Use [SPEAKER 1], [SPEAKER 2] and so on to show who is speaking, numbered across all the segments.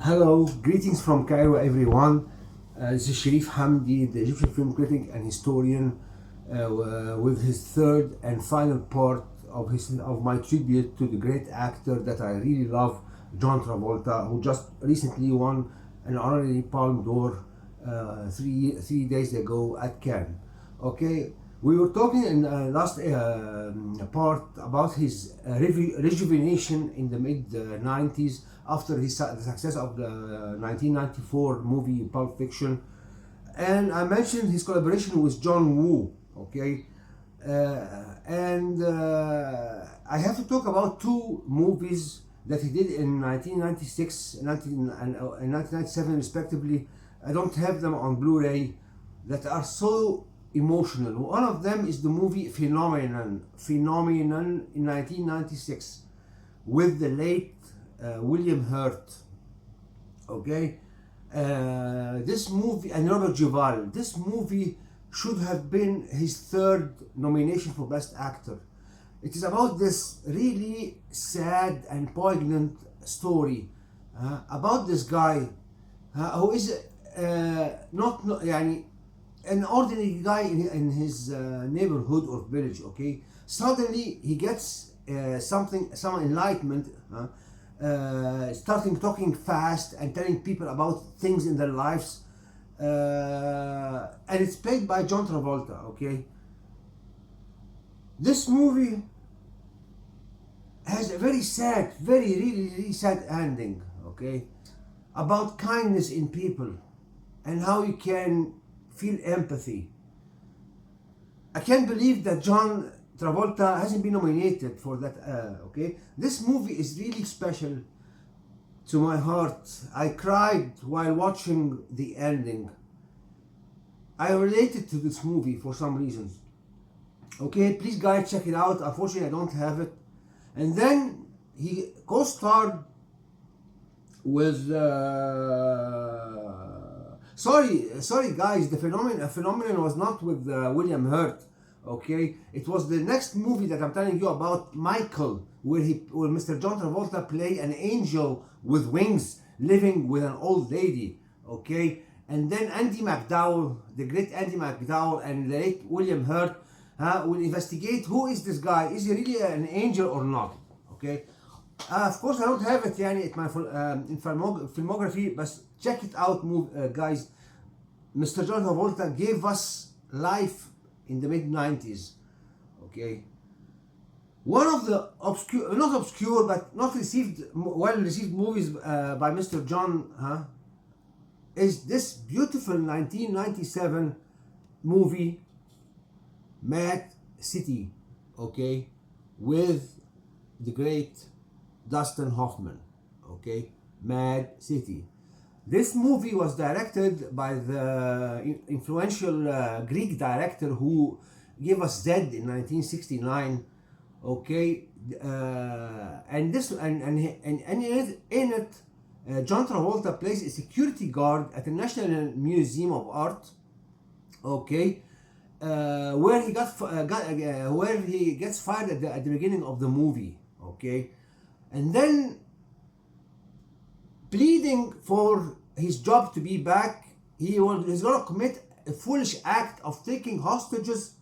[SPEAKER 1] Hello, greetings from Cairo, everyone. This is Sharif Hamdi, the Egyptian film critic and historian, with his third and final part of my tribute to the great actor that I really love, John Travolta, who just recently won an honorary Palme d'Or three days ago at Cannes. Okay, we were talking in last part about his rejuvenation in the mid 90s after the success of the 1994 movie Pulp Fiction, and I mentioned his collaboration with John Woo. Okay, and I have to talk about two movies that he did in 1996 and 1997 respectively. I don't have them on Blu-ray, that are so emotional. One of them is the movie Phenomenon in 1996 with the late William Hurt. Okay, this movie, and Robert Duvall. This movie should have been his third nomination for Best Actor. It is about this really sad and poignant story about this guy who is an ordinary guy in his neighborhood or village. Okay, suddenly he gets some enlightenment, starting talking fast and telling people about things in their lives, and it's played by John Travolta. Okay, this movie has a very sad, really sad ending. Okay, about kindness in people and how you can feel empathy. I can't believe that John Travolta hasn't been nominated for that. Okay, this movie is really special to my heart. I cried while watching the ending. I related to this movie for some reasons. Okay, please guys check it out. Unfortunately, I don't have it. And then he co-starred with sorry guys, the phenomenon was not with William Hurt. Okay, it was the next movie that I'm telling you about, Michael, where Mr. John Travolta play an angel with wings living with an old lady. Okay, and then Andy McDowell, the great Andy McDowell, and the late William Hurt will investigate who is this guy. Is he really an angel or not? Okay, of course I don't have it at my filmography, but check it out, guys. Mr. John Travolta gave us life in the mid-90s. Okay, one of the not obscure but not well received movies by Mr. John is this beautiful 1997 movie Mad City. Okay, with the great Dustin Hoffman. Okay, Mad City. This movie was directed by the influential Greek director who gave us Zed in 1969. Okay, and in it, John Travolta plays a security guard at the National Museum of Art. Okay, where he gets fired at the beginning of the movie. Okay, and then, pleading for his job to be back, he's going to commit a foolish act of taking hostages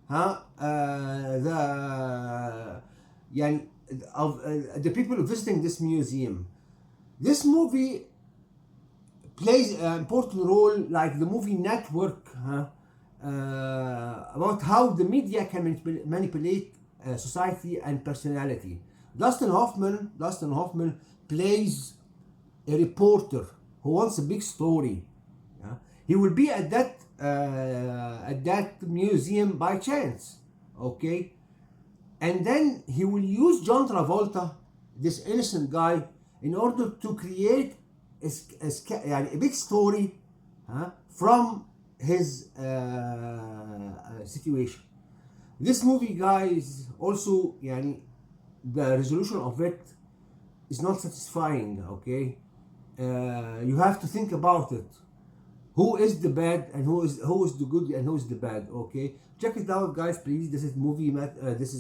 [SPEAKER 1] the people visiting this museum. This movie plays an important role, like the movie Network, about how the media can manipulate society and personality. Dustin Hoffman plays a reporter who wants a big story. He will be at that museum by chance. Okay, and then he will use John Travolta, this innocent guy, in order to create a big story from his situation. This movie, guys, also the resolution of it is not satisfying. Okay, you have to think about it. Who is the bad and who is the good and who is the bad? Okay, check it out, guys, please. This is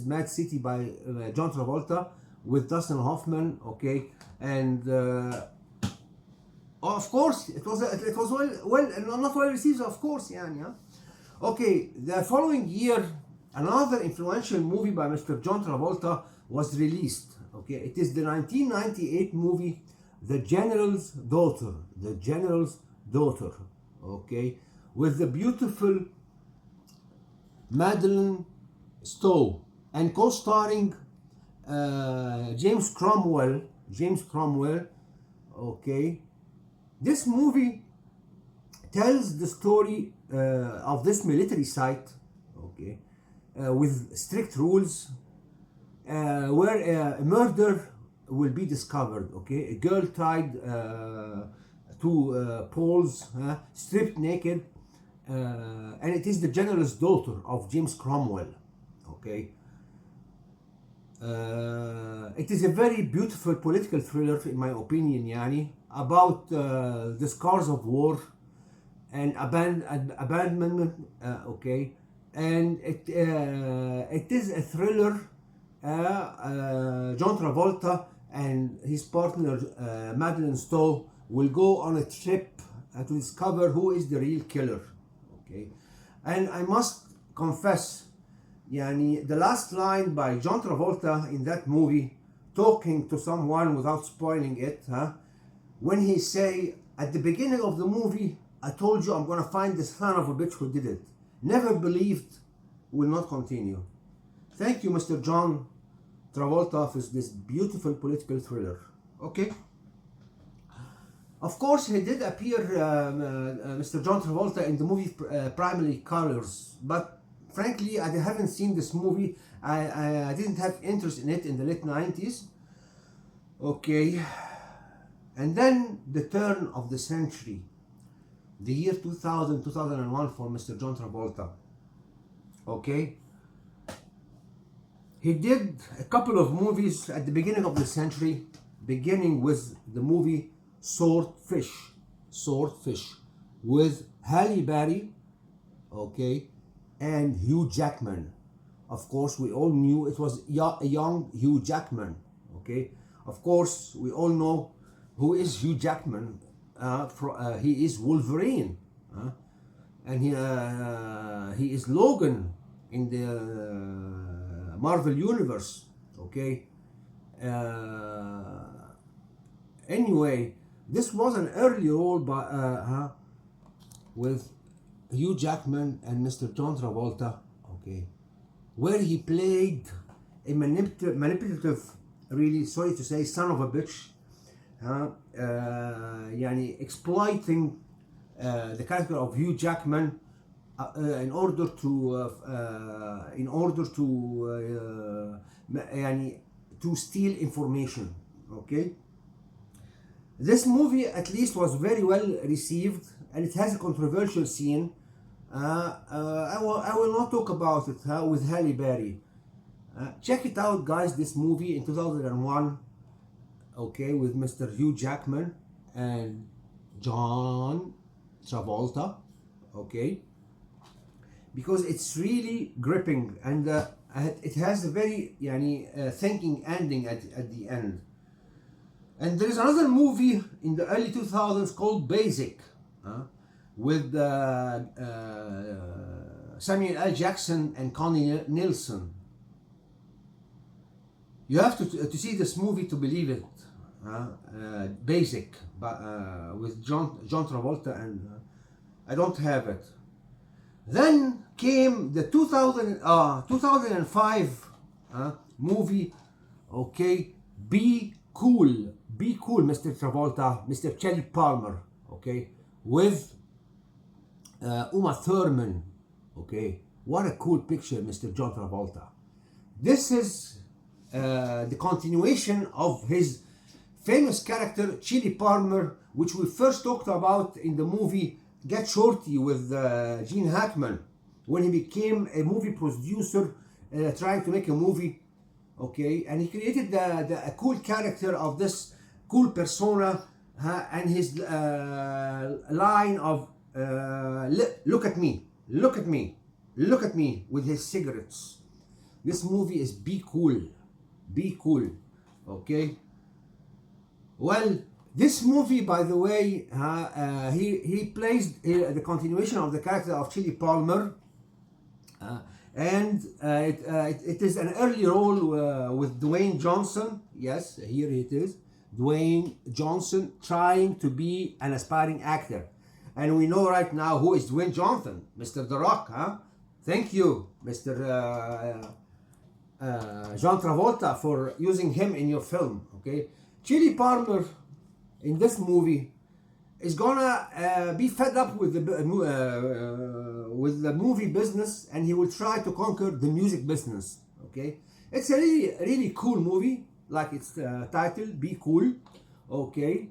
[SPEAKER 1] Mad City by John Travolta with Dustin Hoffman. Okay, and of course, it was not well received, of course, يعني. Okay, the following year, another influential movie by Mr. John Travolta was released. Okay, it is the 1998 movie The General's Daughter. The General's Daughter. Okay, with the beautiful Madeline Stowe and co-starring James Cromwell. Okay, this movie tells the story of this military site, okay, with strict rules, where a murder will be discovered. Okay, a girl tied to poles, stripped naked, and it is the general's daughter of James Cromwell. Okay. It is a very beautiful political thriller, in my opinion, yani, about the scars of war and abandonment. Okay, and it is a thriller. John Travolta and his partner Madeline Stowe will go on a trip to discover who is the real killer. Okay, and I must confess, yani, the last line by John Travolta in that movie, talking to someone without spoiling it, when he say at the beginning of the movie, I told you I'm gonna find the son of a bitch who did it. Never believed, will not continue. Thank you, Mr. John Travolta, for this beautiful political thriller. Okay. Of course, he did appear, Mr. John Travolta, in the movie Primarily Colors, but frankly, I haven't seen this movie. I didn't have interest in it in the late 90s. Okay. And then the turn of the century, the year 2000, 2001 for Mr. John Travolta. Okay. He did a couple of movies at the beginning of the century, beginning with the movie Swordfish, with Halle Berry, okay, and Hugh Jackman. Of course, we all knew it was a young Hugh Jackman. Okay, of course, we all know who is Hugh Jackman. He is Wolverine, and he is Logan in the Marvel Universe. Okay. Anyway, this was an early role by with Hugh Jackman and Mr. John Travolta, okay, where he played a manipulative, really sorry to say, son of a bitch, yani exploiting the character of Hugh Jackman in order to steal information. Okay. This movie at least was very well received, and it has a controversial scene. I will not talk about it with Halle Berry. Check it out, guys. This movie in 2001, okay, with Mr. Hugh Jackman and John Travolta, okay, because it's really gripping, and it has a very thinking ending at the end. And there is another movie in the early 2000s called Basic, with Samuel L. Jackson and Connie Nielsen. You have to see this movie to believe it. Basic, but with John Travolta, and I don't have it. Then came the 2005 movie, okay, Be Cool, Mr. Travolta, Mr. Kelly Palmer, okay, with Uma Thurman, okay. What a cool picture, Mr. John Travolta. This is the continuation of his famous character, Chili Palmer, which we first talked about in the movie Get Shorty with Gene Hackman, when he became a movie producer trying to make a movie, okay, and he created a cool character of this cool persona, and his line of look at me, with his cigarettes. This movie is Be Cool, okay. Well, This movie, by the way, he plays the continuation of the character of Chili Palmer, and it is an early role with Dwayne Johnson. Yes, here it is, Dwayne Johnson trying to be an aspiring actor, and we know right now who is Dwayne Johnson, Mr. The Rock, huh? Thank you, Mr. John Travolta, for using him in your film. Okay, Chili Palmer in this movie is gonna be fed up with the movie business, and he will try to conquer the music business. Okay, it's a really cool movie, like its title, Be Cool. Okay,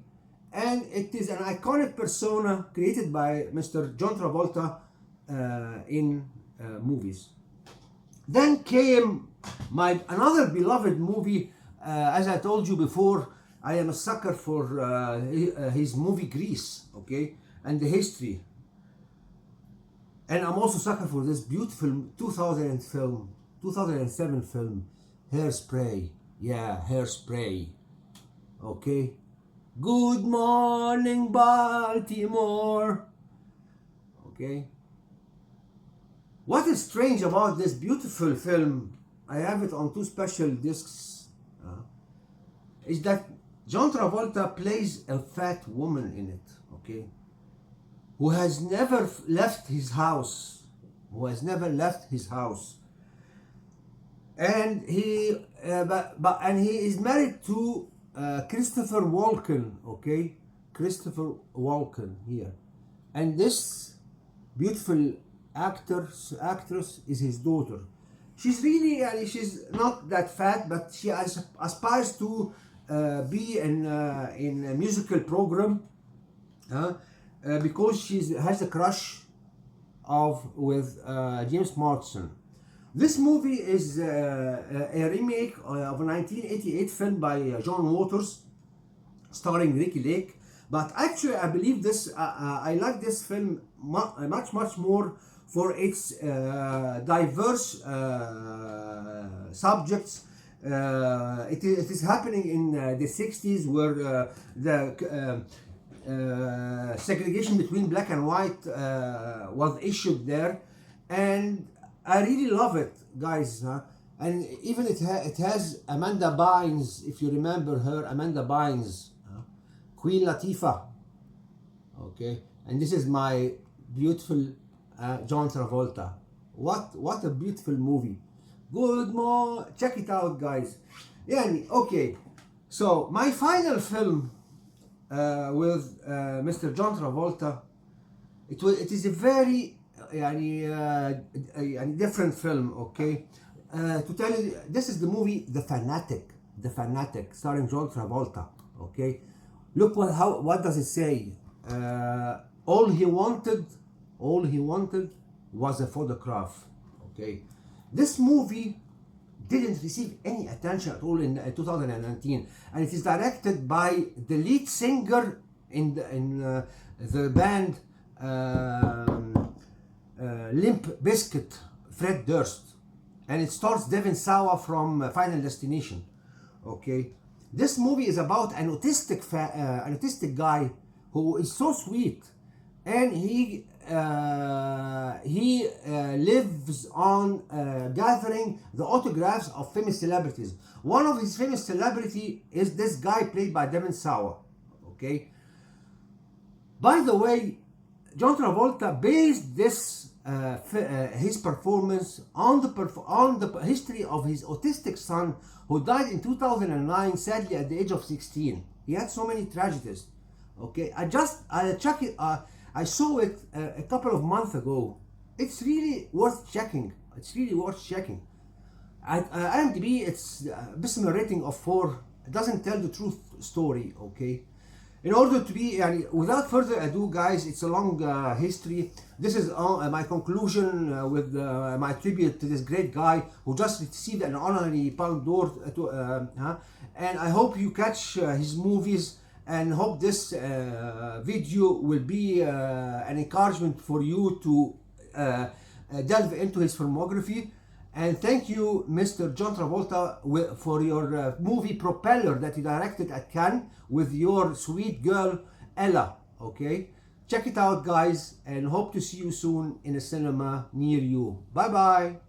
[SPEAKER 1] and it is an iconic persona created by Mr. John Travolta in movies. Then came my another beloved movie. As I told you before, I am a sucker for his movie Grease, okay, and the history. And I'm also a sucker for this beautiful 2007 film, Hairspray. Yeah, Hairspray. Okay. Good morning, Baltimore. Okay. What is strange about this beautiful film, I have it on 2 special discs, is that John Travolta plays a fat woman in it, okay, who has never left his house, and he is married to Christopher Walken, okay, Christopher Walken here, and this beautiful actress is his daughter. She's really, she's not that fat, but she aspires to be in a musical program because she has a crush with James Marsden. This movie is a remake of a 1988 film by John Waters, starring Ricky Lake. But actually, I believe this. I like this film much more for its diverse subjects. It is happening in the 60s, where the segregation between black and white was issued there, and I really love it, guys. And even it has Amanda Bynes, if you remember her, Amanda Bynes, Queen Latifah. Okay, and this is my beautiful John Travolta. What a beautiful movie. Good morning. Check it out, guys. Yeah, okay. So my final film with Mr. John Travolta, it is a very different film. Okay, to tell you, this is the movie The Fanatic, starring John Travolta. Okay, look what does it say? All he wanted was a photograph. Okay, this movie didn't receive any attention at all in 2019, and it is directed by the lead singer in the band Limp Bizkit, Fred Durst, and it stars Devin Sawa from Final Destination. Okay, this movie is about an autistic guy who is so sweet, and he lives on gathering the autographs of famous celebrities. One of his famous celebrity is this guy played by Devin Sawa. Okay. By the way, John Travolta based this his performance on the history of his autistic son, who died in 2009, sadly at the age of 16. He had so many tragedies. Okay, I check it. I saw it a couple of months ago. It's really worth checking. At IMDb, it's a Bismarck rating of 4. It doesn't tell the truth story. Okay. In order to be, without further ado, guys, it's a long history. This is my conclusion with my tribute to this great guy who just received an honorary Palme d'Or. And I hope you catch his movies, and hope this video will be an encouragement for you to delve into his filmography. And thank you, Mr. John Travolta, for your movie Propeller that you directed at Cannes with your sweet girl Ella. Okay, check it out, guys, and hope to see you soon in a cinema near you. Bye bye.